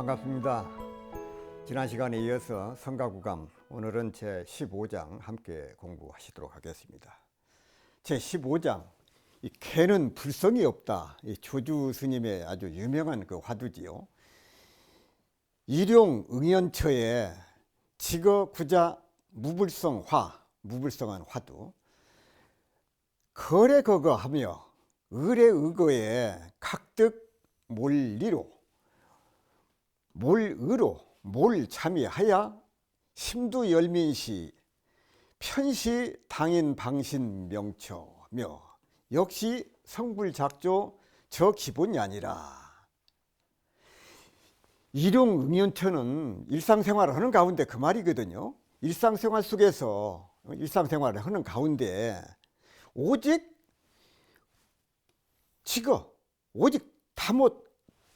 반갑습니다. 지난 시간에 이어서 성가구감, 오늘은 제 15장 함께 공부하시도록 하겠습니다. 제 15장, 이 개는 불성이 없다. 이 조주 스님의 아주 유명한 그 화두지요. 일용응연처에 직어구자 무불성화, 무불성한 화두. 거래거거하며 의례의거에 각득 몰리로, 몰의로, 몰참이하야 심두열민시 편시 당인방신 명처며 역시 성불작조 저 기본이 아니라. 일용응연처는 일상생활을 하는 가운데 그 말이거든요. 일상생활 속에서 일상생활을 하는 가운데 오직 직어, 오직 다 못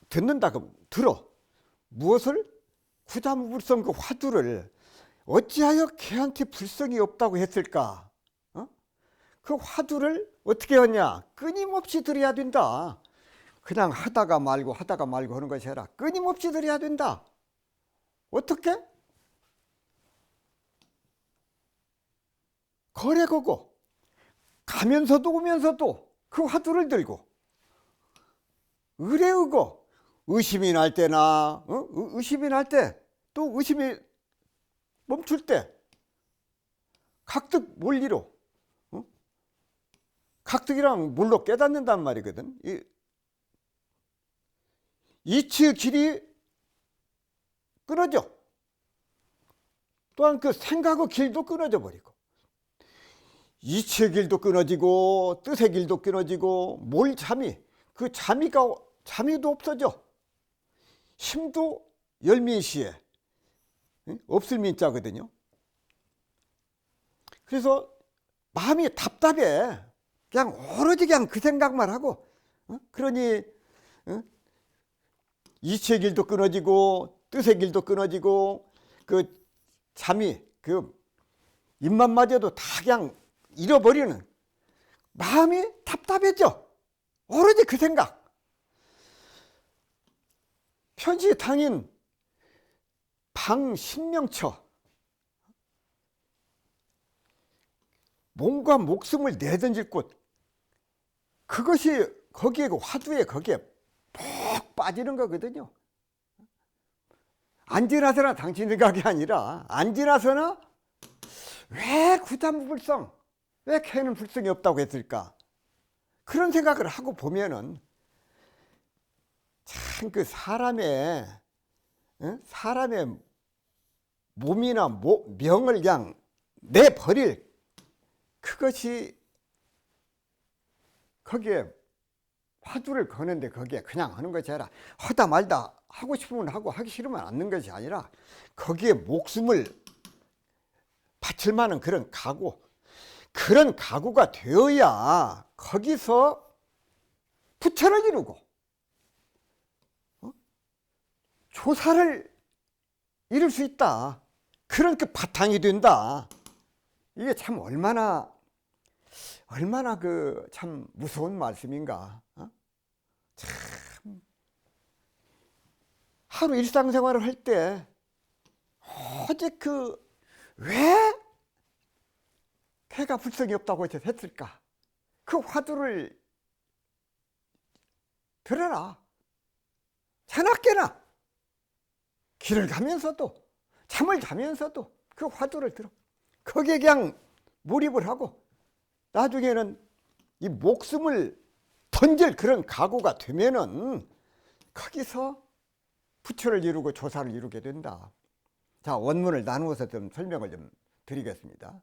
듣는다 그러면 들어. 무엇을? 구자무불성 그 화두를 어찌하여 걔한테 불성이 없다고 했을까? 그 화두를 어떻게 하냐? 끊임없이 들어야 된다. 그냥 하다가 말고 하는 것이 아니라 끊임없이 들어야 된다. 어떻게? 거래거고 가면서도 오면서도 그 화두를 들고 의례의거 의심이 날 때나 의심이 날 때 또 의심이 멈출 때 각득 몰리로 각득이랑 물로 깨닫는단 말이거든. 이치의 길이 끊어져. 또한 그 생각의 길도 끊어져 버리고 이치의 길도 끊어지고 뜻의 길도 끊어지고 몰참이 그 참이도 없어져. 심도 열민시에 없을 민자거든요. 그래서 마음이 답답해. 그냥 오로지 그냥 그 생각만 하고 그러니 이치의 길도 끊어지고 뜻의 길도 끊어지고 그 잠이 그 입맛마저도 다 그냥 잃어버리는 마음이 답답해져. 오로지 그 생각. 편시 당인 방신명처, 몸과 목숨을 내던질 곳, 그것이 거기에 그 화두에 거기에 푹 빠지는 거거든요. 안 지나서나 당신 생각이 아니라 안 지나서나 왜 구자무불성, 왜 걔는 불성이 없다고 했을까? 그런 생각을 하고 보면은 참 그 사람의 몸이나 명을 그냥 내버릴 그것이 거기에 화두를 거는데 거기에 그냥 하는 것이 아니라 하다 말다 하고 싶으면 하고 하기 싫으면 안 하는 것이 아니라 거기에 목숨을 바칠 만한 그런 각오, 그런 각오가 되어야 거기서 부처를 이루고 조사를 이룰 수 있다. 그런 그 바탕이 된다. 이게 참 얼마나 그 참 무서운 말씀인가. 참 하루 일상생활을 할 때 오직 그 왜 걔가 불성이 없다고 했을까? 그 화두를 들어라. 자나깨나 길을 가면서도 잠을 자면서도 그 화두를 들어. 거기에 그냥 몰입을 하고 나중에는 이 목숨을 던질 그런 각오가 되면은 거기서 부처를 이루고 조사를 이루게 된다. 자, 원문을 나누어서 좀 설명을 좀 드리겠습니다.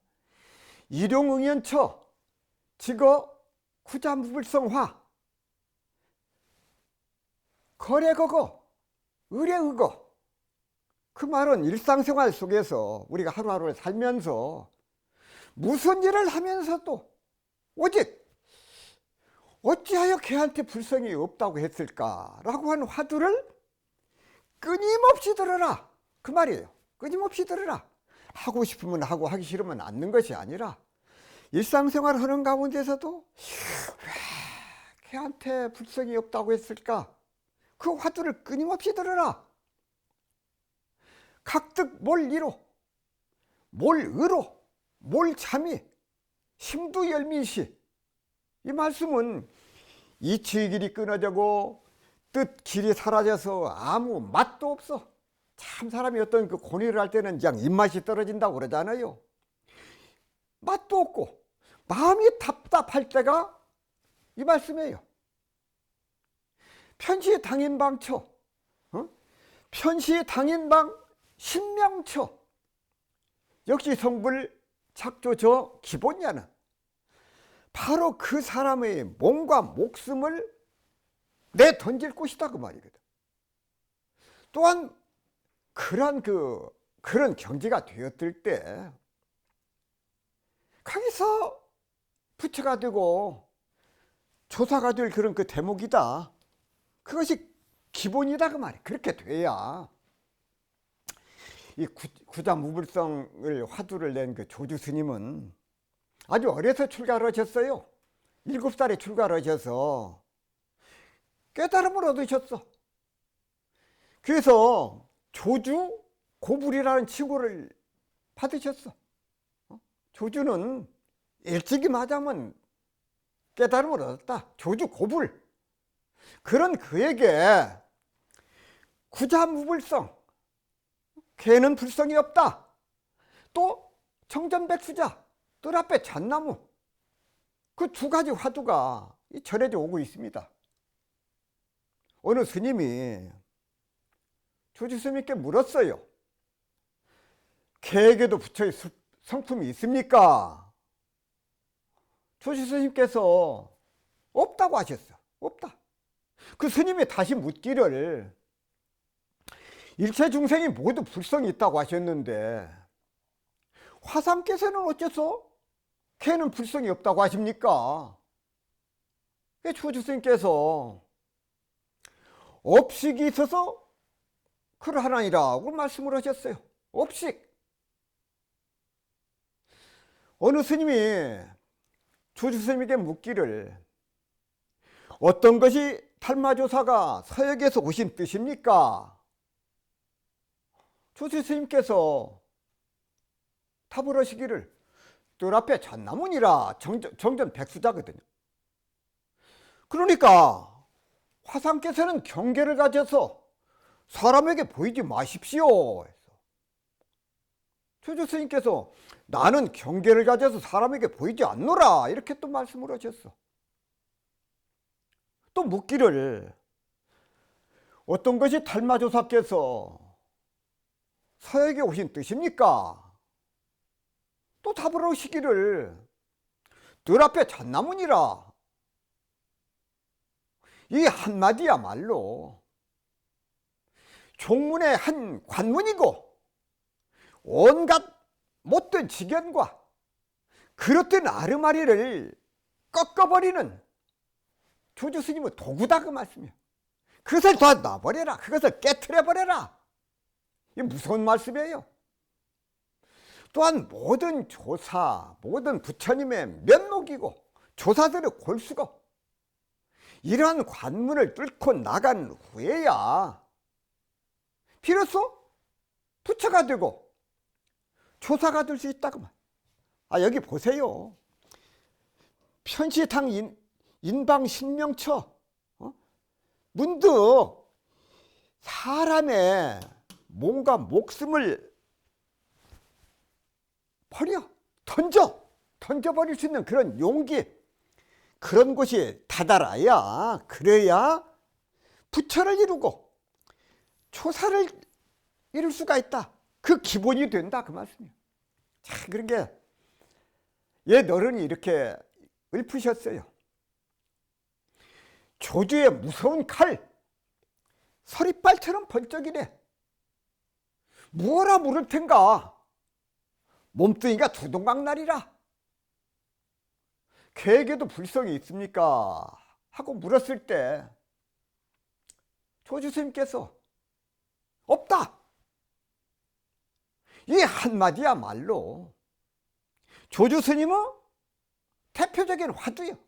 일용응연처 직어 구자무불성화 거래거거 의례의거. 그 말은 일상생활 속에서 우리가 하루하루를 살면서 무슨 일을 하면서도 오직 어찌하여 걔한테 불성이 없다고 했을까라고 하는 화두를 끊임없이 들어라. 그 말이에요. 끊임없이 들어라. 하고 싶으면 하고 하기 싫으면 않는 것이 아니라 일상생활 하는 가운데서도 왜 걔한테 불성이 없다고 했을까? 그 화두를 끊임없이 들어라. 각득 몰이로 몰의로 몰참이 심두열민시. 이 말씀은 이치의 길이 끊어지고 뜻 길이 사라져서 아무 맛도 없어. 참 사람이 어떤 그 고뇌를 할 때는 그냥 입맛이 떨어진다고 그러잖아요. 맛도 없고 마음이 답답할 때가 이 말씀이에요. 편시 당인방처, 편시 당인방 신명처. 역시 성불 작조 저 기본야는 바로 그 사람의 몸과 목숨을 내 던질 곳이다 그 말이거든. 또한 그런 경지가 되었을 때 거기서 부처가 되고 조사가 될 그런 그 대목이다. 그것이 기본이다 그 말이야. 그렇게 돼야 이 구자무불성을 화두를 낸 그 조주 스님은 아주 어려서 출가를 하셨어요. 7살에 출가를 하셔서 깨달음을 얻으셨어. 그래서 조주 고불이라는 칭호를 받으셨어. 조주는 일찍이 맞으면 깨달음을 얻었다. 조주 고불. 그런 그에게 구자무불성, 걔는 불성이 없다. 또 정전백수자, 뜰 앞에 잣나무, 그 두 가지 화두가 전해져 오고 있습니다. 어느 스님이 조주 스님께 물었어요. 걔에게도 부처의 성품이 있습니까? 조주 스님께서 없다고 하셨어. 없다. 그 스님이 다시 묻기를 일체 중생이 모두 불성이 있다고 하셨는데 화상께서는 어째서 걔는 불성이 없다고 하십니까? 조주 스님께서 업식이 있어서 그러하나니라고 말씀을 하셨어요. 업식. 어느 스님이 조주 스님에게 묻기를 어떤 것이 탈마조사가 서역에서 오신 뜻입니까? 조주 스님께서 답을 하시기를 뜰 앞에 잣나무니라. 정전백수자거든요. 그러니까 화상께서는 경계를 가져서 사람에게 보이지 마십시오. 조주 스님께서 나는 경계를 가져서 사람에게 보이지 않노라. 이렇게 또 말씀을 하셨어. 또 묻기를 어떤 것이 탈마조사께서 서역에 오신 뜻입니까? 또 답을 하시기를 뜰 앞에 잣나무니라. 이 한마디야말로 종문의 한 관문이고 온갖 못된 지견과 그릇된 아르마리를 꺾어버리는 조주 스님의 도구다 그 말씀이야. 그것을 다 놔버려라. 그것을 깨트려버려라. 이게 무서운 말씀이에요. 또한 모든 조사, 모든 부처님의 면목이고 조사들의 골수고 이러한 관문을 뚫고 나간 후에야 비로소 부처가 되고 조사가 될 수 있다고 말. 여기 보세요. 편시당 인방 신명처. 문득 사람의 몸과 목숨을 던져버릴 수 있는 그런 용기, 그런 곳이 다다라야, 그래야 부처를 이루고 조사를 이룰 수가 있다. 그 기본이 된다 그 말씀이에요. 자, 그런 게 옛 어른이 이렇게 읊으셨어요. 조주의 무서운 칼, 서리빨처럼 번쩍이네. 무어라 물을 텐가. 몸뚱이가 두동강날이라. 걔에게도 불성이 있습니까? 하고 물었을 때 조주 스님께서 없다. 이 한마디야말로 조주 스님의 대표적인 화두요.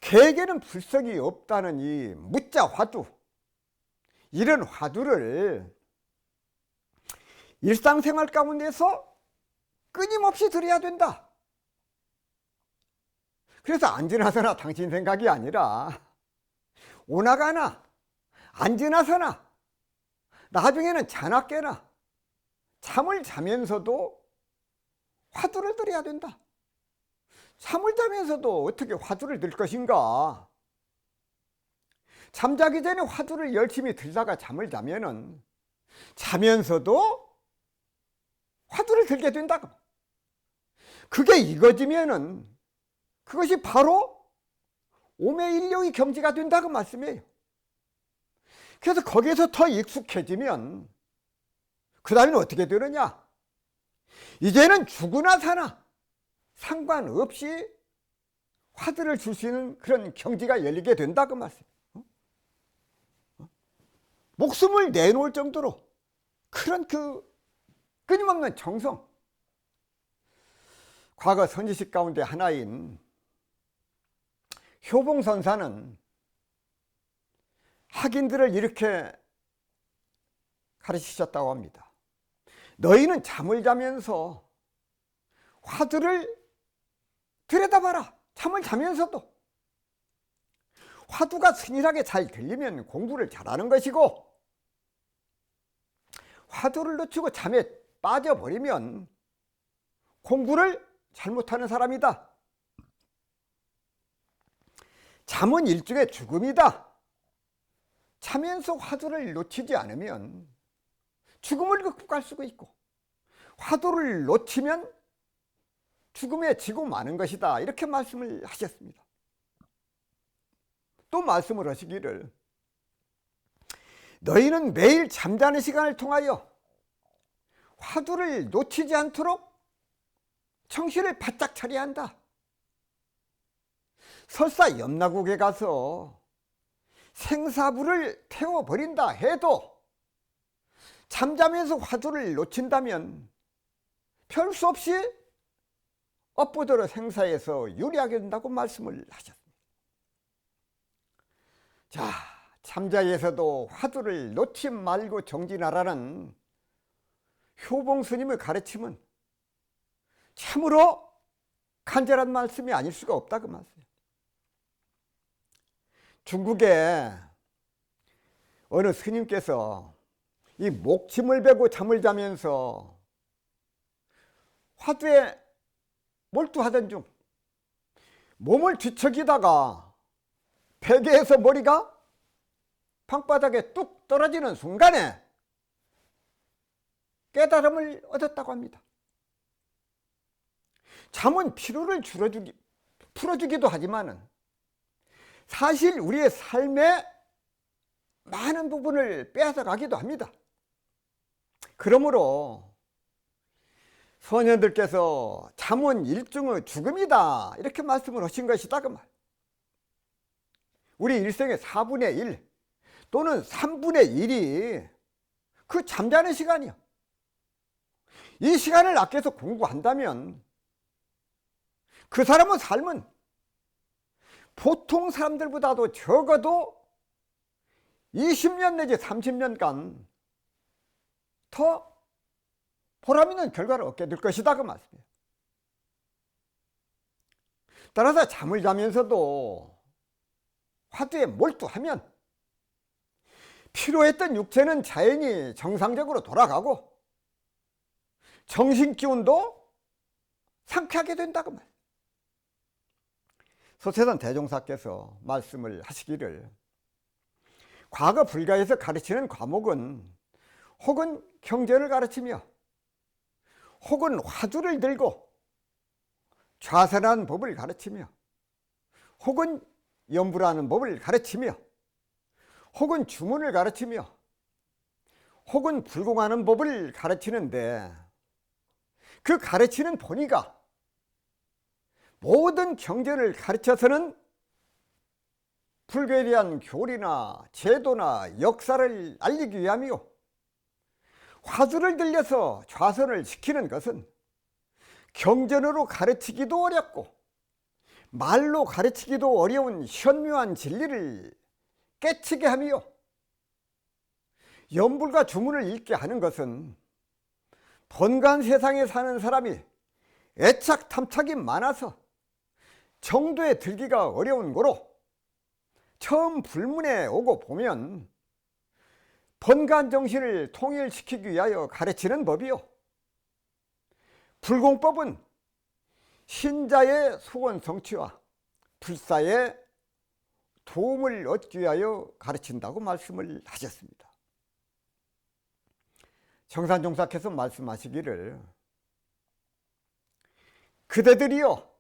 걔에게는 불성이 없다는 이 무자 화두, 이런 화두를 일상생활 가운데서 끊임없이 드려야 된다. 그래서 안지나서나 당신 생각이 아니라 오나가나 안지나서나 나중에는 자나 깨나 잠을 자면서도 화두를 들여야 된다. 잠을 자면서도 어떻게 화두를 들 것인가? 잠자기 전에 화두를 열심히 들다가 잠을 자면은 자면서도 화두를 들게 된다고. 그게 이거지면은 그것이 바로 오매일료의 경지가 된다고 말씀이에요. 그래서 거기에서 더 익숙해지면 그 다음에는 어떻게 되느냐? 이제는 죽으나 사나 상관없이 화두를 줄 수 있는 그런 경지가 열리게 된다고 말씀이에요. 목숨을 내놓을 정도로 그런 그 끊임없는 정성. 과거 선지식 가운데 하나인 효봉선사는 학인들을 이렇게 가르치셨다고 합니다. 너희는 잠을 자면서 화두를 들여다봐라. 잠을 자면서도 화두가 스닐하게 잘 들리면 공부를 잘하는 것이고, 화두를 놓치고 잠에 빠져버리면 공부를 잘못하는 사람이다. 잠은 일종의 죽음이다. 자면서 화두를 놓치지 않으면 죽음을 극복할 수가 있고, 화두를 놓치면 죽음에 지고 마는 것이다. 이렇게 말씀을 하셨습니다. 또 말씀을 하시기를 너희는 매일 잠자는 시간을 통하여 화두를 놓치지 않도록 정신을 바짝 차려야 한다. 설사 염라국에 가서 생사부를 태워버린다 해도 잠자면서 화두를 놓친다면 별 수 없이 업보더러 생사에서 유리하게 된다고 말씀을 하셨습니다. 자, 잠자리에서도 화두를 놓지 말고 정진하라는 효봉스님의 가르침은 참으로 간절한 말씀이 아닐 수가 없다 그 말씀이에요. 중국에 어느 스님께서 이 목침을 베고 잠을 자면서 화두에 몰두하던 중 몸을 뒤척이다가 베개에서 머리가 방바닥에 뚝 떨어지는 순간에 깨달음을 얻었다고 합니다. 잠은 피로를 풀어주기도 하지만 사실 우리의 삶의 많은 부분을 빼앗아가기도 합니다. 그러므로 선현들께서 잠은 일종의 죽음이다 이렇게 말씀을 하신 것이다 그 말. 우리 일생의 4분의 1 또는 3분의 1이 그 잠자는 시간이야. 이 시간을 아껴서 공부한다면 그 사람의 삶은 보통 사람들보다도 적어도 20년 내지 30년간 더 보람 있는 결과를 얻게 될 것이다 그 말씀이에요. 따라서 잠을 자면서도 화두에 몰두하면 피로했던 육체는 자연히 정상적으로 돌아가고 정신 기운도 상쾌하게 된다고 말이에요. 소태산 대종사께서 말씀을 하시기를 과거 불가에서 가르치는 과목은 혹은 경전을 가르치며 혹은 화두를 들고 좌선하는 법을 가르치며 혹은 염불하는 법을 가르치며 혹은 주문을 가르치며 혹은 불공하는 법을 가르치는데 그 가르치는 본의가 모든 경전을 가르쳐서는 불교에 대한 교리나 제도나 역사를 알리기 위함이요, 화두를 들려서 좌선을 시키는 것은 경전으로 가르치기도 어렵고 말로 가르치기도 어려운 현묘한 진리를 깨치게 하며 염불과 주문을 읽게 하는 것은 번간 세상에 사는 사람이 애착 탐착이 많아서 정도에 들기가 어려운 거로 처음 불문에 오고 보면 번간 정신을 통일시키기 위하여 가르치는 법이요, 불공법은 신자의 소원 성취와 불사의 도움을 얻기 위하여 가르친다고 말씀을 하셨습니다. 정산종사께서 말씀하시기를 그대들이요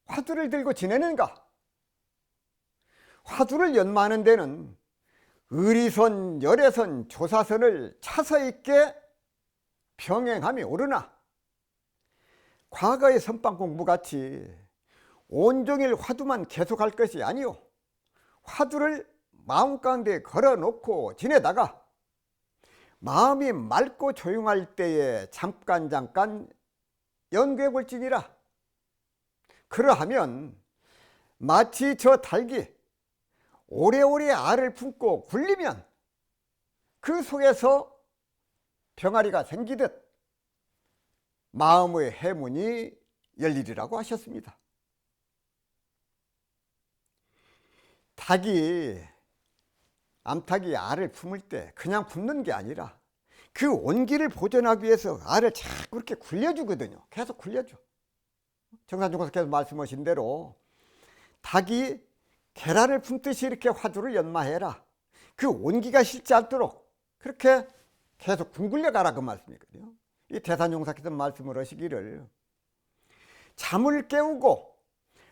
화두를 들고 지내는가? 화두를 연마하는 데는 의리선, 열애선, 조사선을 차서 있게 병행함이 옳으나 과거의 선방 공부같이 온종일 화두만 계속할 것이 아니요, 화두를 마음 가운데 걸어놓고 지내다가 마음이 맑고 조용할 때에 잠깐 연구해 볼지니라. 그러하면 마치 저 닭이 오래오래 알을 품고 굴리면 그 속에서 병아리가 생기듯 마음의 해문이 열리리라고 하셨습니다. 암탉이 알을 품을 때 그냥 품는 게 아니라 그 온기를 보존하기 위해서 알을 자꾸 그렇게 굴려주거든요. 계속 굴려줘. 정산종사께서 말씀하신 대로 닭이 계란을 품듯이 이렇게 화두를 연마해라. 그 온기가 식지 않도록 그렇게 계속 굶굴려 가라, 그 말씀이거든요. 이 대산종사께서 말씀을 하시기를 잠을 깨우고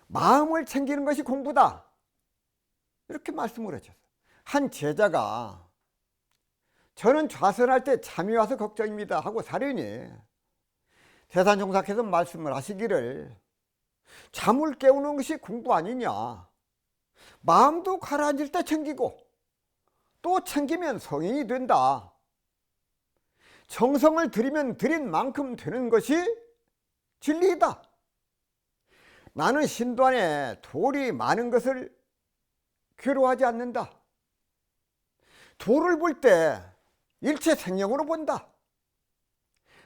마음을 챙기는 것이 공부다, 이렇게 말씀을 하셨어요. 한 제자가 저는 좌선할 때 잠이 와서 걱정입니다 하고 사려니 대산종사께서 말씀을 하시기를 잠을 깨우는 것이 공부 아니냐, 마음도 가라앉을 때 챙기고 또 챙기면 성인이 된다, 정성을 들이면 들인 만큼 되는 것이 진리이다. 나는 신도 안에 돌이 많은 것을 괴로워하지 않는다. 돌을 볼 때 일체 생명으로 본다.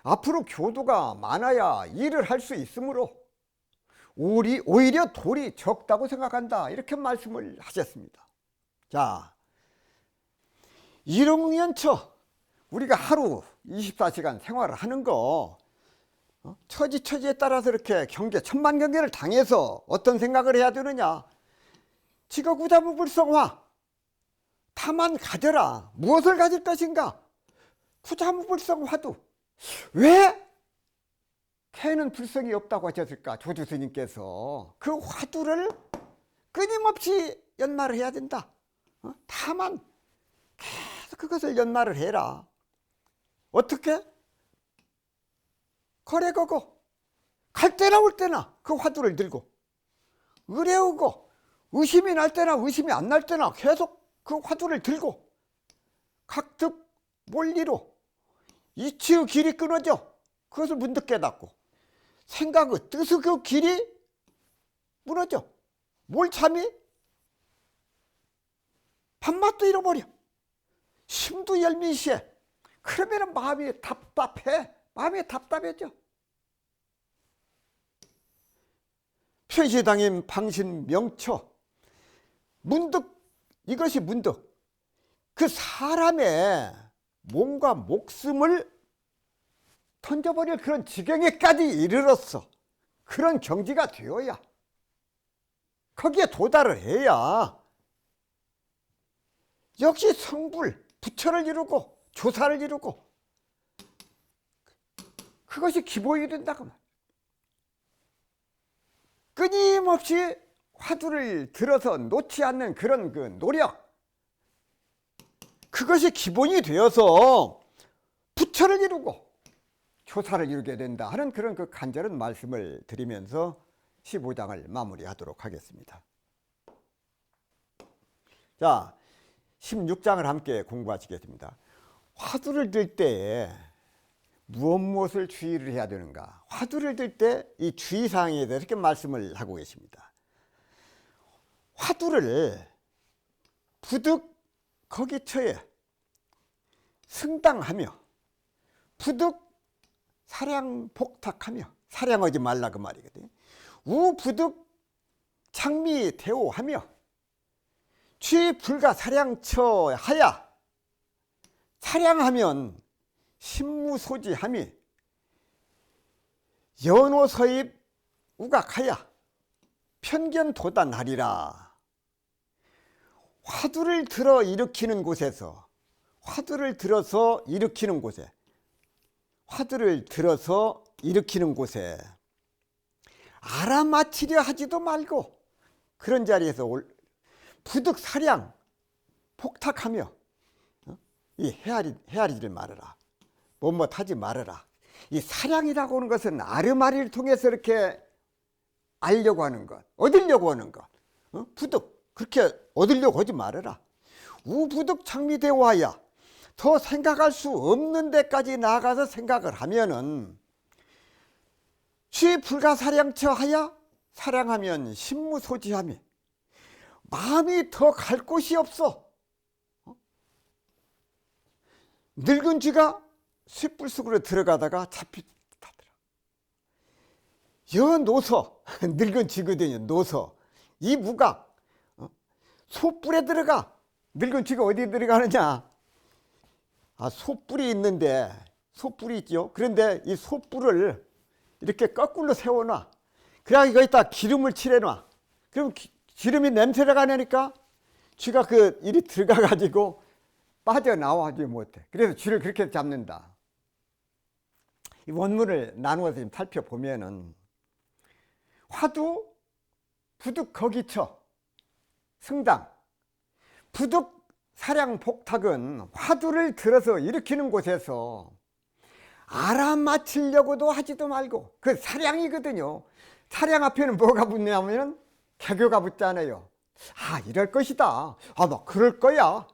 앞으로 교도가 많아야 일을 할 수 있으므로 오히려 돌이 적다고 생각한다, 이렇게 말씀을 하셨습니다. 자, 일용연처 우리가 하루 24시간 생활을 하는 거 처지에 따라서 이렇게 천만경계를 당해서 어떤 생각을 해야 되느냐, 지거구자무불성화, 다만 가져라. 무엇을 가질 것인가? 구자무불성화두. 왜 개는 불성이 없다고 하셨을까? 조주스님께서 그 화두를 끊임없이 연마를 해야 된다. 다만 계속 그것을 연마를 해라. 어떻게? 거래거고 갈 때나 올 때나 그 화두를 들고, 의뢰오고 의심이 날 때나 의심이 안 날 때나 계속 그 화두를 들고, 각득 몰리로 이치의 길이 끊어져 그것을 문득 깨닫고, 생각의 뜻의 그 길이 무너져 뭘 참이 밥맛도 잃어버려, 심도 열민시해. 그러면 마음이 답답해. 마음이 답답해져. 편시당임 방신명처. 이것이 문득 그 사람의 몸과 목숨을 던져버릴 그런 지경에까지 이르렀어. 그런 경지가 되어야, 거기에 도달을 해야 역시 성불, 부처를 이루고 조사를 이루고 그것이 기본이 된다고 말이야. 끊임없이 화두를 들어서 놓지 않는 그런 그 노력, 그것이 기본이 되어서 부처를 이루고 조사를 이루게 된다 하는 그런 그 간절한 말씀을 드리면서 15장을 마무리하도록 하겠습니다. 자, 16장을 함께 공부하시겠습니다. 화두를 들 때에 무엇을 주의를 해야 되는가? 화두를 들 때 이 주의사항에 대해서 이렇게 말씀을 하고 계십니다. 화두를 부득 거기처에 승당하며 부득 사량 복탁하며, 사량하지 말라 그 말이거든요. 우부득 창미 대오하며 취 불가 사량처 하야, 사량하면 신무소지함이 연호서입 우각하야 편견도단하리라. 화두를 들어 일으키는 곳에서, 화두를 들어서 일으키는 곳에, 화두를 들어서 일으키는 곳에 알아맞히려 하지도 말고, 그런 자리에서 부득 사량 폭탁하며 이 헤아리지를 말아라. 못하지 말아라. 이 사량이라고 하는 것은 아르마리를 통해서 이렇게 알려고 하는 것, 얻으려고 하는 것, 부득 그렇게 얻으려고 하지 말아라. 우부득 창미대와야, 더 생각할 수 없는 데까지 나가서 생각을 하면은 취 불가사량처 하야, 사량하면 신무소지함이, 마음이 더 갈 곳이 없어. 늙은 쥐가 쇳불 속으로 들어가다가 잡히다더라. 여 노서, 늙은 쥐거든요. 노서, 이 무각, 솥불에 들어가. 늙은 쥐가 어디 들어가느냐? 솥불이 있는데, 솥불이 있죠. 그런데 이 솥불을 이렇게 거꾸로 세워놔. 그래야 거기다 기름을 칠해놔. 그럼 기름이 냄새가 나니까 쥐가 그 일이 들어가 가지고 빠져나와지 못해. 그래서 쥐를 그렇게 잡는다. 이 원문을 나누어서 좀 살펴보면은, 화두 부득 거기처 승당, 부득 사량 복탁은 화두를 들어서 일으키는 곳에서 알아맞히려고도 하지도 말고, 그 사량이거든요. 사량 앞에는 뭐가 붙냐면 개교가 붙잖아요. 이럴 것이다. 아마 그럴 거야.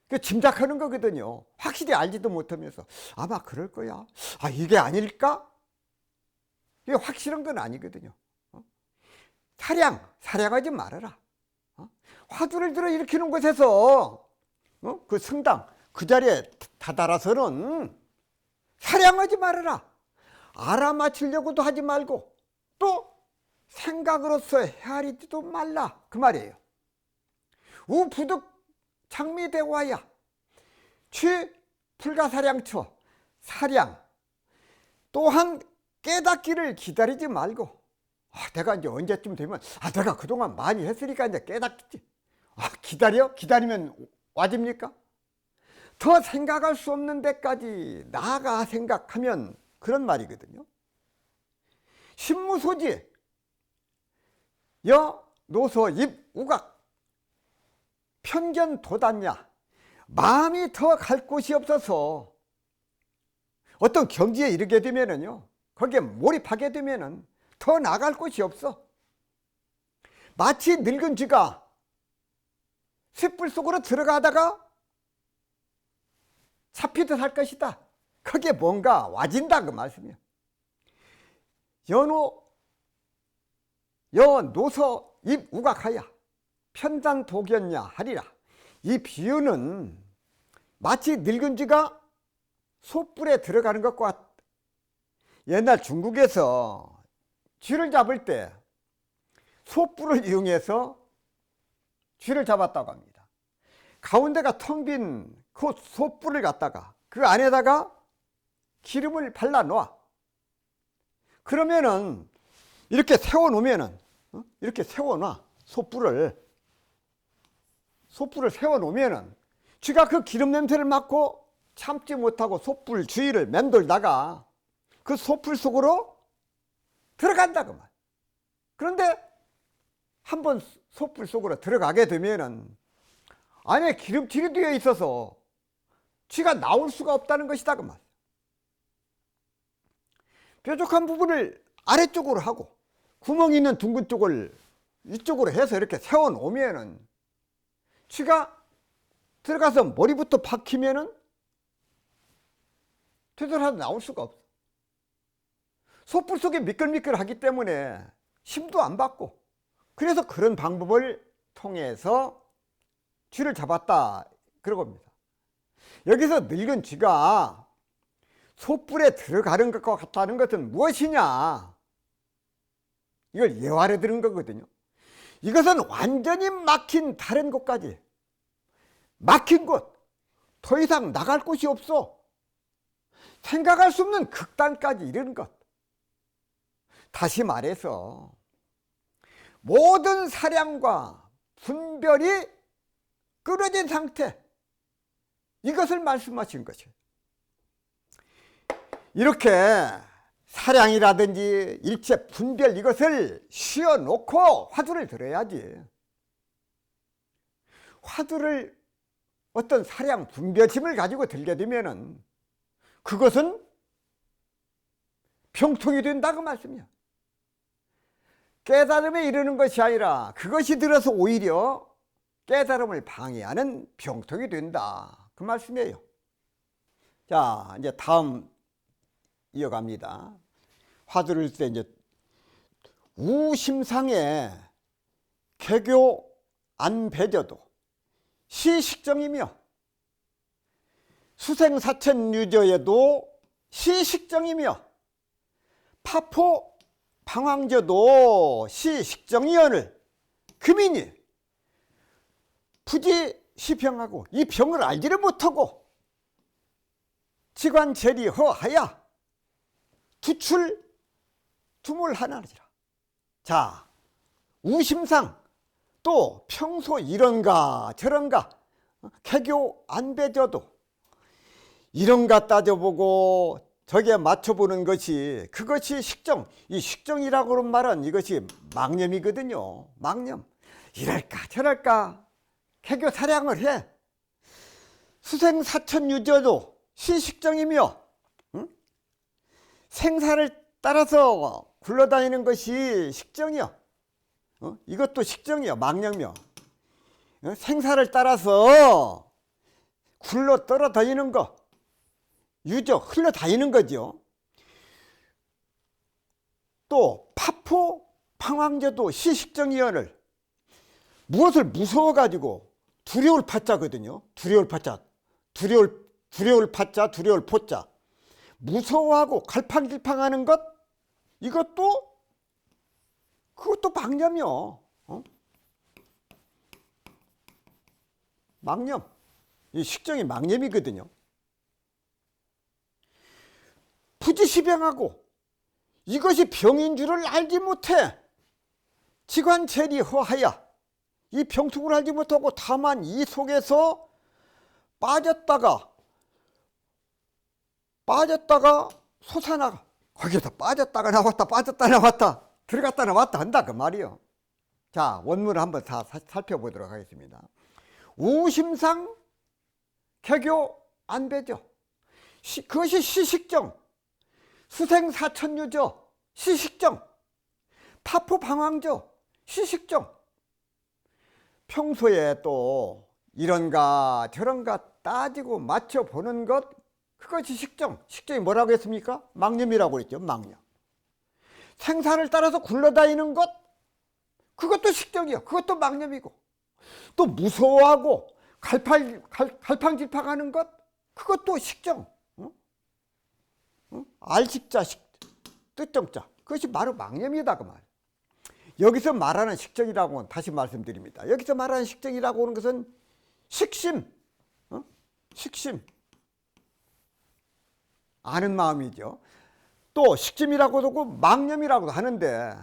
그 짐작하는 거거든요. 확실히 알지도 못하면서 아마 그럴 거야. 이게 아닐까? 이게 확실한 건 아니거든요. 사량하지 말아라. 화두를 들어 일으키는 곳에서 그 성당 그 자리에 다다라서는 사량하지 말아라. 알아맞히려고도 하지 말고 또 생각으로서 헤아리지도 말라 그 말이에요. 우부득 창미대와야 취 불가사량처 사량, 또한 깨닫기를 기다리지 말고, 내가 이제 언제쯤 되면 내가 그동안 많이 했으니까 이제 깨닫겠지. 기다리면 와집니까? 더 생각할 수 없는 데까지 나아가 생각하면, 그런 말이거든요. 신무소지 여 노소 입 우각 편견 도단냐, 마음이 더 갈 곳이 없어서 어떤 경지에 이르게 되면은요, 거기에 몰입하게 되면은 더 나갈 곳이 없어. 마치 늙은 쥐가 쇳불 속으로 들어가다가 잡히듯 할 것이다. 거기에 뭔가 와진다 그 말씀이야. 여노서 입 우각하야 편단독였냐 하리라. 이 비유는 마치 늙은 쥐가 솥불에 들어가는 것과 같다. 옛날 중국에서 쥐를 잡을 때 솥불을 이용해서 쥐를 잡았다고 합니다. 가운데가 텅 빈 그 솥불을 갖다가 그 안에다가 기름을 발라 놓아. 그러면은 이렇게 세워 놓으면은, 이렇게 세워 놔. 솥불을 세워 놓으면은 쥐가 그 기름 냄새를 맡고 참지 못하고 솥불 주위를 맴돌다가 그 솥불 속으로 들어간다 그 말. 그런데 한번 솥불 속으로 들어가게 되면은 안에 기름칠이 되어 있어서 쥐가 나올 수가 없다는 것이다 그 말. 뾰족한 부분을 아래쪽으로 하고 구멍이 있는 둥근 쪽을 이쪽으로 해서 이렇게 세워 놓으면은 쥐가 들어가서 머리부터 박히면은 되돌아서 나올 수가 없어. 솥불 속에 미끌미끌하기 때문에 힘도 안 받고, 그래서 그런 방법을 통해서 쥐를 잡았다 그런 겁니다. 여기서 늙은 쥐가 소뿔에 들어가는 것과 같다는 것은 무엇이냐? 이걸 예화를 들은 거거든요. 이것은 완전히 막힌 다른 곳까지, 막힌 곳, 더 이상 나갈 곳이 없어. 생각할 수 없는 극단까지 이르는 것. 다시 말해서 모든 사량과 분별이 끊어진 상태, 이것을 말씀하신 것이에요. 이렇게 사량이라든지 일체 분별, 이것을 쉬어놓고 화두를 들어야지. 화두를 어떤 사량 분별심을 가지고 들게 되면은 그것은 병통이 된다, 그 말씀이야. 깨달음에 이르는 것이 아니라 그것이 들어서 오히려 깨달음을 방해하는 병통이 된다, 그 말씀이에요. 자, 이제 다음 이어갑니다. 화두를 쓸 때 이제 우심상에 개교 안배저도 시식정이며 수생사천유저에도 시식정이며 파포 방황저도 시식정이언을 금인이 부지시병하고 이 병을 알지를 못하고 지관체리 허하야 두출두몰하나니라. 자, 우심상, 또 평소 이런가 저런가 개교 안배져도 이런가 따져보고 저기에 맞춰보는 것이, 그것이 식정. 이 식정이라고 하는 말은 이것이 망념이거든요. 망념. 이럴까 저럴까 개교 사량을 해. 수생사천유저도 시식정이며 생사를 따라서 굴러다니는 것이 식정이요. 이것도 식정이요. 망념이요. 생사를 따라서 굴러 떨어다니는 거, 유저, 흘러다니는 거죠. 또 파포 방황저도 시식정이언을, 무엇을 무서워가지고 두려울 파자거든요. 두려울 파자, 두려울 파자, 두려울 포자, 무서워하고 갈팡질팡하는 것, 그것도 망념이요. 망념. 이 식정이 망념이거든요. 부지시병하고 이것이 병인 줄을 알지 못해 지관체리 허하야, 이 병통을 알지 못하고 다만 이 속에서 빠졌다가 솟아나가, 거기에서 빠졌다가 나왔다, 빠졌다 나왔다, 들어갔다 나왔다 한다, 그 말이요. 자, 원문을 한번 다 살펴보도록 하겠습니다. 우심상 개교 안배저, 그것이 시식정. 수생사천유저 시식정. 파포 방황저 시식정. 평소에 또 이런가 저런가 따지고 맞춰보는 것, 그것이 식정. 식정이 뭐라고 했습니까? 망념이라고 했죠. 망념. 생사를 따라서 굴러다니는 것, 그것도 식정이요. 그것도 망념이고, 또 무서워하고 갈팡질팡하는 것, 그것도 식정. 알식자, 뜻정자, 그것이 바로 망념이다, 그 말. 여기서 말하는 식정이라고는, 다시 말씀드립니다, 여기서 말하는 식정이라고 하는 것은 식심, 식심, 아는 마음이죠. 또 식심이라고도 하고 망념이라고도 하는데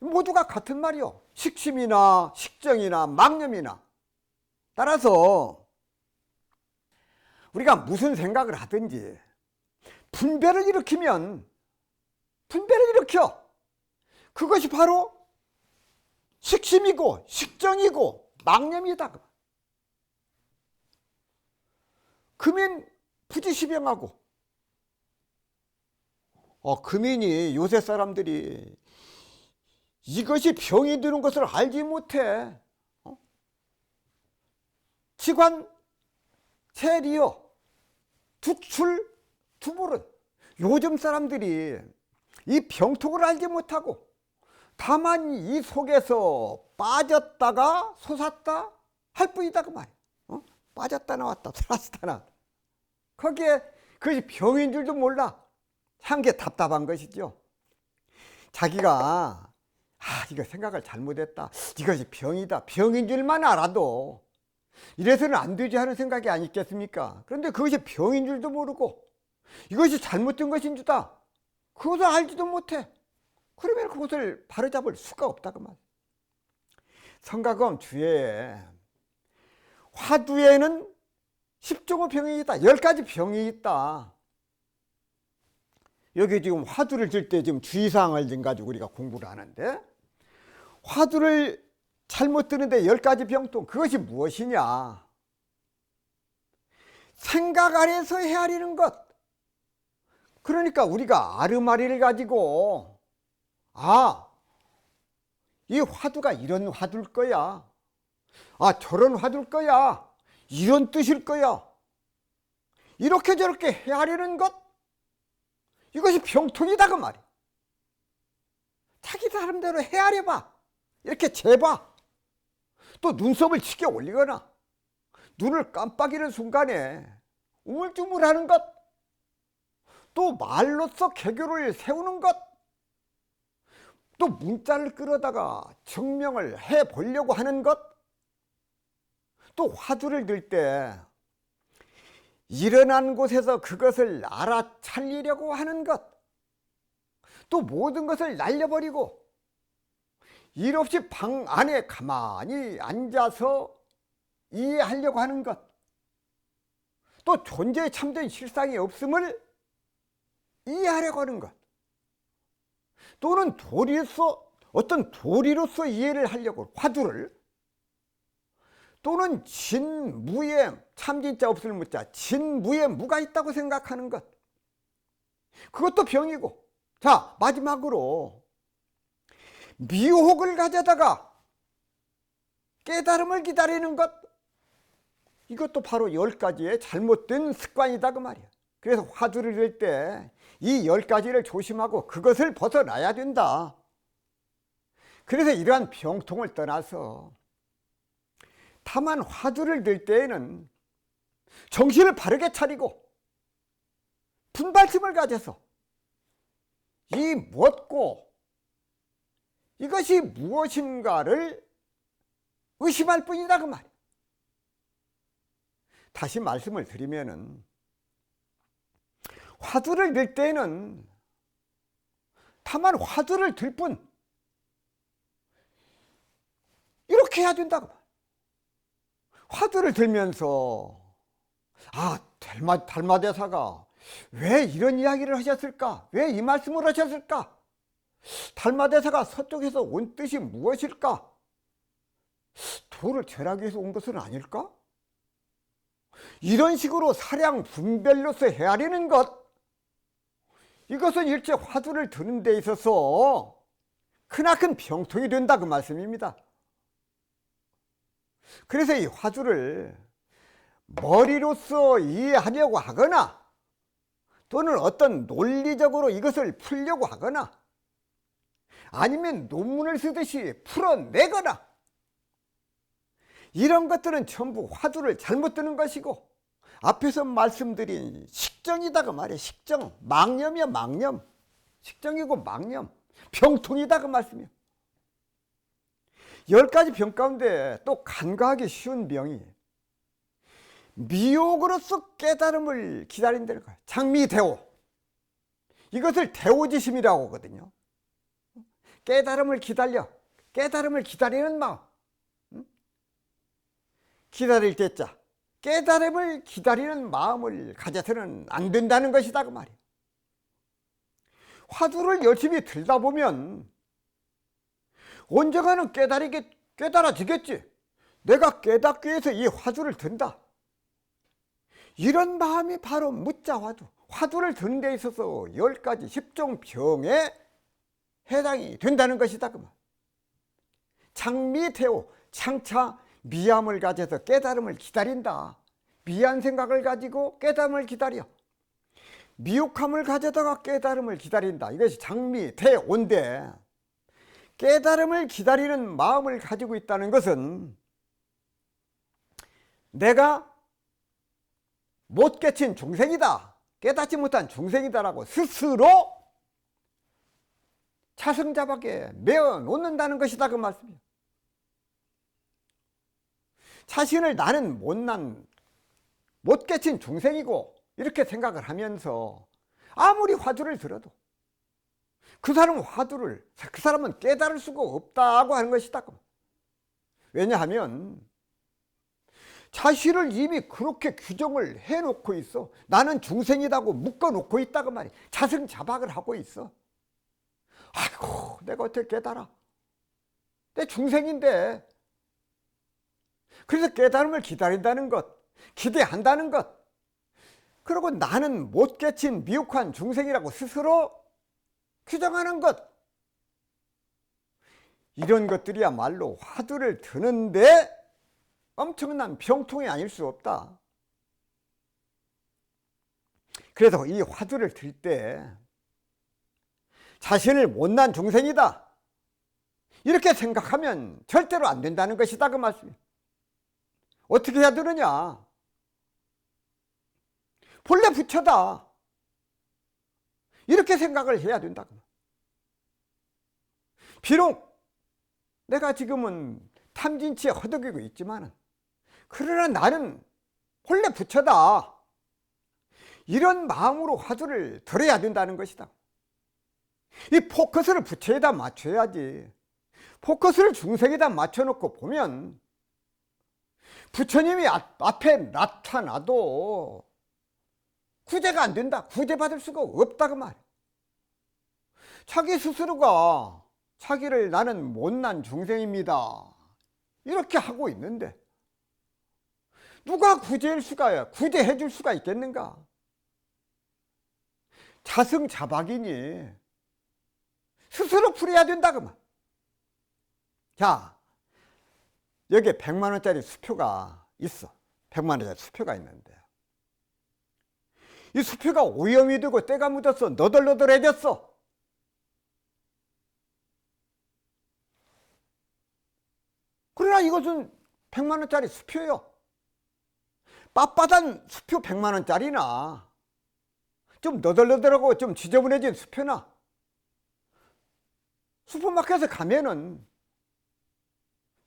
모두가 같은 말이요. 식심이나 식정이나 망념이나. 따라서 우리가 무슨 생각을 하든지 분별을 일으키면, 분별을 일으켜, 그것이 바로 식심이고 식정이고 망념이다. 금인 부지시병하고, 금인이, 요새 사람들이 이것이 병이 드는 것을 알지 못해. 지관 체리여 두출두몰은, 요즘 사람들이 이 병통을 알지 못하고 다만 이 속에서 빠졌다가 솟았다 할 뿐이다, 그 말이야. 빠졌다 나왔다, 솟았다 나왔다. 거기에 그것이 병인 줄도 몰라. 한 게 답답한 것이죠. 자기가 이거 생각을 잘못했다, 이것이 병이다, 병인 줄만 알아도 이래서는 안 되지 하는 생각이 아니겠습니까? 그런데 그것이 병인 줄도 모르고 이것이 잘못된 것인 줄다 그것을 알지도 못해. 그러면 그것을 바로잡을 수가 없다 그 말. 성가검 주에 화두에는 10종의 병이 있다, 10가지 병이 있다. 여기 지금 화두를 들 때 지금 주의사항을 좀 가지고 우리가 공부를 하는데, 화두를 잘못 드는데 10가지 병통, 그것이 무엇이냐? 생각 안에서 헤아리는 것. 그러니까 우리가 아르마리를 가지고 이 화두가 이런 화두일 거야, 저런 화두일 거야, 이런 뜻일 거야, 이렇게 저렇게 헤아리는 것, 이것이 병통이다 그 말이야. 자기 나름대로 헤아려봐, 이렇게 재봐. 또 눈썹을 치게 올리거나 눈을 깜빡이는 순간에 우물쭈물하는 것, 또 말로써 개교를 세우는 것, 또 문자를 끌어다가 증명을 해보려고 하는 것, 또 화두를 들 때 일어난 곳에서 그것을 알아차리려고 하는 것, 또 모든 것을 날려버리고 일 없이 방 안에 가만히 앉아서 이해하려고 하는 것, 또 존재에 참된 실상이 없음을 이해하려고 하는 것, 또는 어떤 도리로서 이해를 하려고 화두를, 또는 진무에, 참진자 없을 무자, 진무에 무가 있다고 생각하는 것, 그것도 병이고. 자, 마지막으로 미혹을 가져다가 깨달음을 기다리는 것, 이것도 바로 10가지의 잘못된 습관이다 그 말이야. 그래서 화두를 들 때 이 10가지를 조심하고 그것을 벗어나야 된다. 그래서 이러한 병통을 떠나서 다만 화두를 들 때에는 정신을 바르게 차리고 분발심을 가져서 이 뭣고 이것이 무엇인가를 의심할 뿐이다 그 말이야. 다시 말씀을 드리면은, 화두를 들 때는 다만 화두를 들 뿐, 이렇게 해야 된다고. 화두를 들면서 달마대사가 왜 이런 이야기를 하셨을까, 왜 이 말씀을 하셨을까, 달마대사가 서쪽에서 온 뜻이 무엇일까, 도를 절하기 위해서 온 것은 아닐까, 이런 식으로 사량 분별로서 헤아리는 것, 이것은 일체 화두를 드는 데 있어서 크나큰 병통이 된다 그 말씀입니다. 그래서 이 화두를 머리로서 이해하려고 하거나, 또는 어떤 논리적으로 이것을 풀려고 하거나, 아니면 논문을 쓰듯이 풀어내거나, 이런 것들은 전부 화두를 잘못 드는 것이고, 앞에서 말씀드린 식정이다 그 말이에요. 식정, 망념이야 망념. 식정이고 망념, 병통이다 그 말씀이에요. 10가지 병 가운데 또 간과하기 쉬운 병이 미혹으로서 깨달음을 기다린다는 거예요. 장미대오, 이것을 대오지심이라고 하거든요. 깨달음을 기다리는 마음, 기다릴 때자, 깨달음을 기다리는 마음을 가져서는 안 된다는 것이다 그 말이에요. 화두를 열심히 들다 보면 언젠가는 깨달아지겠지. 내가 깨닫기 위해서 이 화두를 든다, 이런 마음이 바로 무자화두, 화두를 드는 데 있어서 10가지 10종 병에 해당이 된다는 것이다 그 말. 장미태오, 장차 미함을 가져서 깨달음을 기다린다. 미한 생각을 가지고 깨달음을 기다려. 미혹함을 가져다가 깨달음을 기다린다. 이것이 장미태오인데, 깨달음을 기다리는 마음을 가지고 있다는 것은 내가 못 깨친 중생이다, 깨닫지 못한 중생이다라고 스스로 자승자박에 메어 놓는다는 것이다 그 말씀이에요. 자신을 나는 못난 못 깨친 중생이고 이렇게 생각을 하면서 아무리 화두를 들어도 그 사람은 깨달을 수가 없다고 하는 것이다. 왜냐하면 자신을 이미 그렇게 규정을 해놓고 있어. 나는 중생이라고 묶어놓고 있다고 말이야. 자승자박을 하고 있어. 아이고, 내가 어떻게 깨달아? 내 중생인데. 그래서 깨달음을 기다린다는 것, 기대한다는 것, 그리고 나는 못 깨친 미혹한 중생이라고 스스로 규정하는 것, 이런 것들이야말로 화두를 드는데 엄청난 병통이 아닐 수 없다. 그래서 이 화두를 들 때 자신을 못난 중생이다 이렇게 생각하면 절대로 안 된다는 것이다 그 말씀이에요. 어떻게 해야 되느냐? 본래 부처다 이렇게 생각을 해야 된다. 비록 내가 지금은 탐진치에 허덕이고 있지만 그러나 나는 본래 부처다 이런 마음으로 화두를 들어야 된다는 것이다. 이 포커스를 부처에다 맞춰야지. 포커스를 중생에다 맞춰놓고 보면 부처님이 앞에 나타나도 구제가 안 된다. 구제받을 수가 없다 그 말이야. 자기 스스로가 자기를 나는 못난 중생입니다 이렇게 하고 있는데 누가 구제해 줄 수가 있겠는가? 자승자박이니 스스로 풀어야 된다 그 말. 자, 여기에 100만 원짜리 수표가 있어. 100만 원짜리 수표가 있는데 이 수표가 오염이 되고 때가 묻어서 너덜너덜해졌어. 그러나 이것은 100만 원짜리 수표요. 빳빳한 수표 100만 원짜리나 좀 너덜너덜하고 좀 지저분해진 수표나 슈퍼마켓에 가면은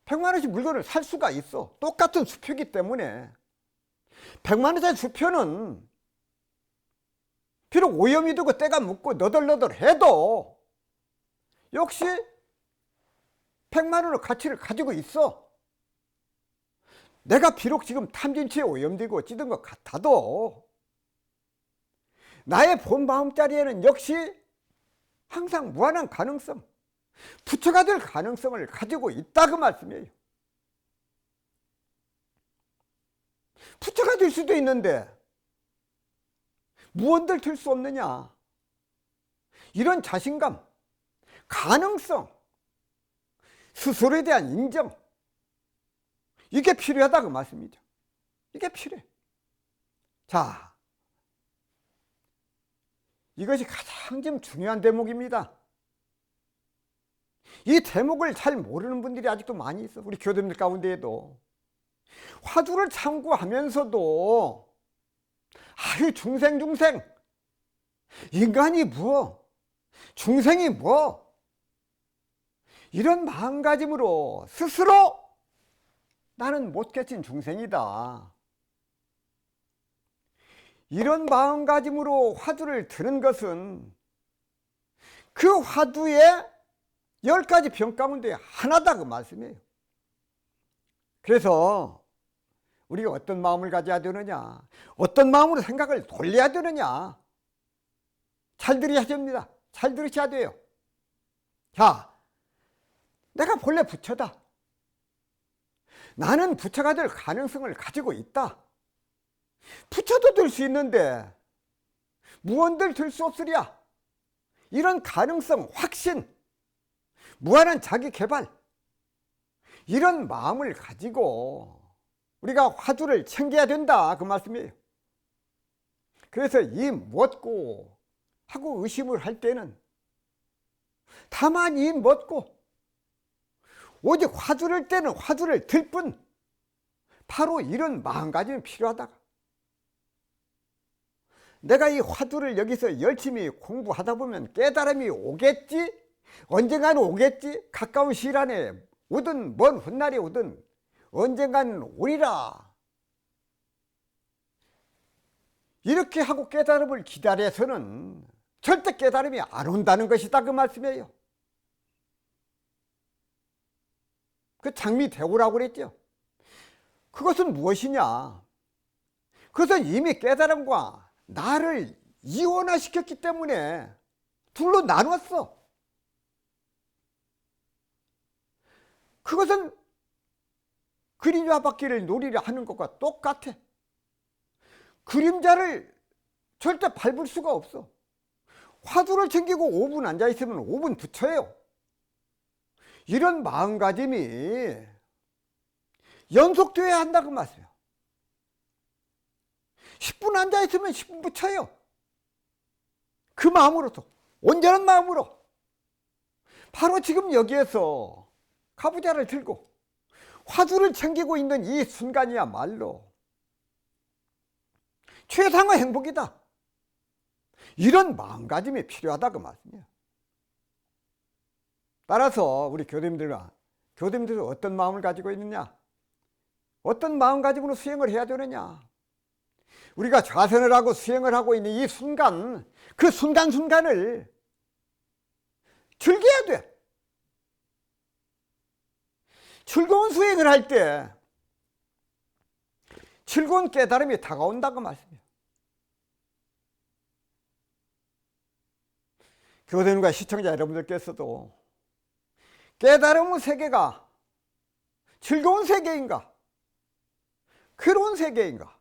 100만 원씩 물건을 살 수가 있어. 똑같은 수표이기 때문에 100만 원짜리 수표는 비록 오염이 되고 때가 묻고 너덜너덜해도 역시 100만 원의 가치를 가지고 있어. 내가 비록 지금 탐진치에 오염되고 찌든 것 같아도 나의 본 마음자리에는 역시 항상 무한한 가능성, 부처가 될 가능성을 가지고 있다 그 말씀이에요. 부처가 될 수도 있는데 무언들 들 수 없느냐? 이런 자신감, 가능성, 스스로에 대한 인정, 이게 필요하다 그 말씀이죠. 이게 필요해. 자, 이것이 가장 좀 중요한 대목입니다. 이 대목을 잘 모르는 분들이 아직도 많이 있어. 우리 교도님들 가운데에도 화두를 참고하면서도 아유 중생 인간이 뭐 중생이 뭐 이런 마음가짐으로 스스로 나는 못 깨친 중생이다 이런 마음가짐으로 화두를 드는 것은 그 화두의 10가지 병 가운데 하나다 그 말씀이에요. 그래서 우리가 어떤 마음을 가져야 되느냐, 어떤 마음으로 생각을 돌려야 되느냐, 잘 들으셔야 됩니다. 잘 들으셔야 돼요. 자, 내가 본래 부처다. 나는 부처가 될 가능성을 가지고 있다. 부처도 될 수 있는데 무언들 될 수 없으랴. 이런 가능성, 확신, 무한한 자기 개발, 이런 마음을 가지고 우리가 화두를 챙겨야 된다 그 말씀이에요. 그래서 이 뭣고 하고 의심을 할 때는 다만 이 뭣고 오직 화두를 때는 화두를 들 뿐 바로 이런 마음가짐이 필요하다. 내가 이 화두를 여기서 열심히 공부하다 보면 깨달음이 오겠지? 언젠가는 오겠지? 가까운 시일 안에 오든 먼 훗날이 오든 언젠가는 오리라. 이렇게 하고 깨달음을 기다려서는 절대 깨달음이 안 온다는 것이다, 그 말씀이에요. 그 장미대오라고 그랬죠. 그것은 무엇이냐? 그것은 이미 깨달음과 나를 이원화시켰기 때문에 둘로 나눴어. 그것은 그림자 바퀴를 놀이려 하는 것과 똑같아. 그림자를 절대 밟을 수가 없어. 화두를 챙기고 5분 앉아있으면 5분 부처예요. 이런 마음가짐이 연속되어야 한다고 말씀이에요. 10분 앉아있으면 10분 부처예요. 그 마음으로서, 온전한 마음으로. 바로 지금 여기에서 가부좌를 들고 화두를 챙기고 있는 이 순간이야말로 최상의 행복이다. 이런 마음가짐이 필요하다, 그 말씀이에요. 따라서 우리 교도님들은 어떤 마음을 가지고 있느냐? 어떤 마음가짐으로 수행을 해야 되느냐? 우리가 좌선을 하고 수행을 하고 있는 이 순간, 그 순간순간을 즐겨야 돼. 즐거운 수행을 할 때 즐거운 깨달음이 다가온다고 말씀이에요. 교도님과 시청자 여러분들께서도 깨달음의 세계가 즐거운 세계인가? 괴로운 세계인가?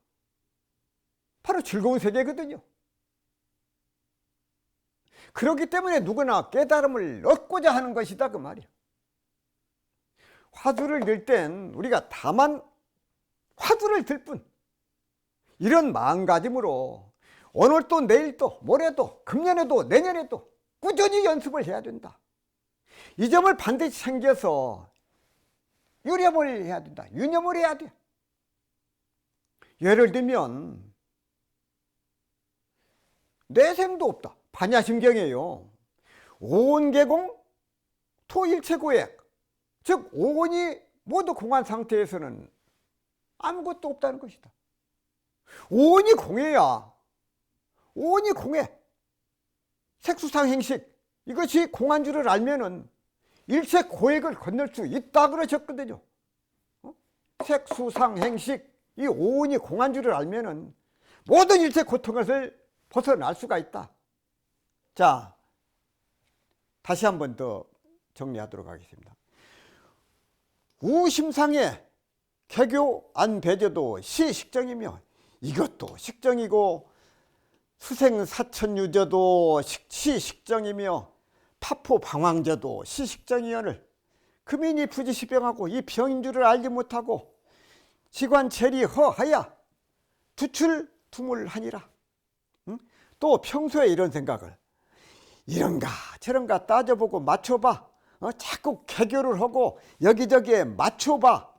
바로 즐거운 세계거든요. 그렇기 때문에 누구나 깨달음을 얻고자 하는 것이다, 그 말이에요. 화두를 들 땐 우리가 다만 화두를 들 뿐, 이런 마음가짐으로 오늘도 내일도 모레도 금년에도 내년에도 꾸준히 연습을 해야 된다. 이 점을 반드시 챙겨서 유념을 해야 된다. 유념을 해야 돼. 예를 들면 내생도 없다. 반야심경이에요. 오온개공 토일체고액, 즉 오온이 모두 공한 상태에서는 아무것도 없다는 것이다. 오온이 공해야, 오온이 공해, 색수상행식, 이것이 공한 줄을 알면은 일체 고액을 건널 수 있다 그러셨거든요. 색수상행식, 이 오온이 공한 줄을 알면은 모든 일체 고통을 벗어날 수가 있다. 자, 다시 한 번 더 정리하도록 하겠습니다. 우심상의 개교 안배제도 시식정이며, 이것도 식정이고 수생사천유제도 시식정이며 파포방황제도 시식정이여를 금인이 부지시병하고 이 병인 줄을 알지 못하고 지관체리 허하야 두출두물하니라. 또 평소에 이런 생각을 이런가 저런가 따져보고 맞춰봐. 자꾸 개교를 하고 여기저기에 맞춰봐.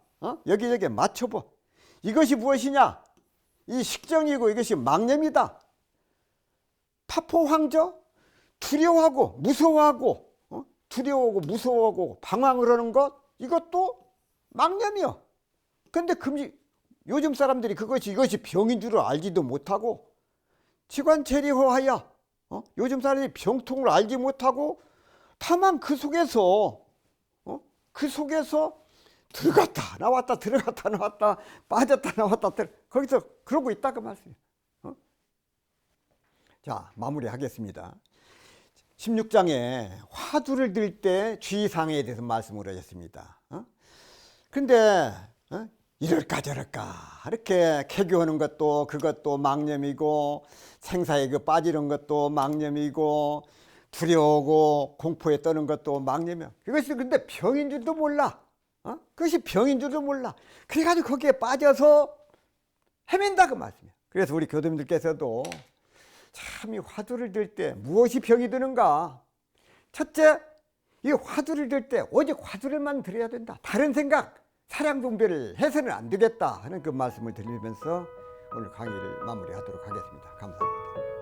여기저기에 맞춰봐. 이것이 무엇이냐? 이 식정이고 이것이 망념이다. 파포황저, 두려워하고 무서워하고, 두려워하고 무서워하고 방황을 하는 것, 이것도 망념이요. 근데 요즘 사람들이 이것이 병인 줄을 알지도 못하고 지관체리허하야, 요즘 사람들이 병통을 알지 못하고 다만 그 속에서 들어갔다 나왔다 들어갔다 나왔다 빠졌다 나왔다 거기서 그러고 있다, 그 말씀이에요. 자, 마무리하겠습니다. 16장에 화두를 들 때 주의사항에 대해서 말씀을 하셨습니다. 근데 이럴까 저럴까 이렇게 개교하는 것도 그것도 망념이고, 생사에 빠지는 것도 망념이고, 두려워하고 공포에 떠는 것도 망념이야. 그것이 근데 병인 줄도 몰라. 그것이 병인 줄도 몰라. 그래가지고 거기에 빠져서 헤맨다, 그 말씀이야. 그래서 우리 교도님들께서도 참 이 화두를 들 때 무엇이 병이 드는가? 첫째, 이 화두를 들 때 오직 화두를만 들어야 된다. 다른 생각, 사량분별을 해서는 안 되겠다 하는 그 말씀을 드리면서 오늘 강의를 마무리하도록 하겠습니다. 감사합니다.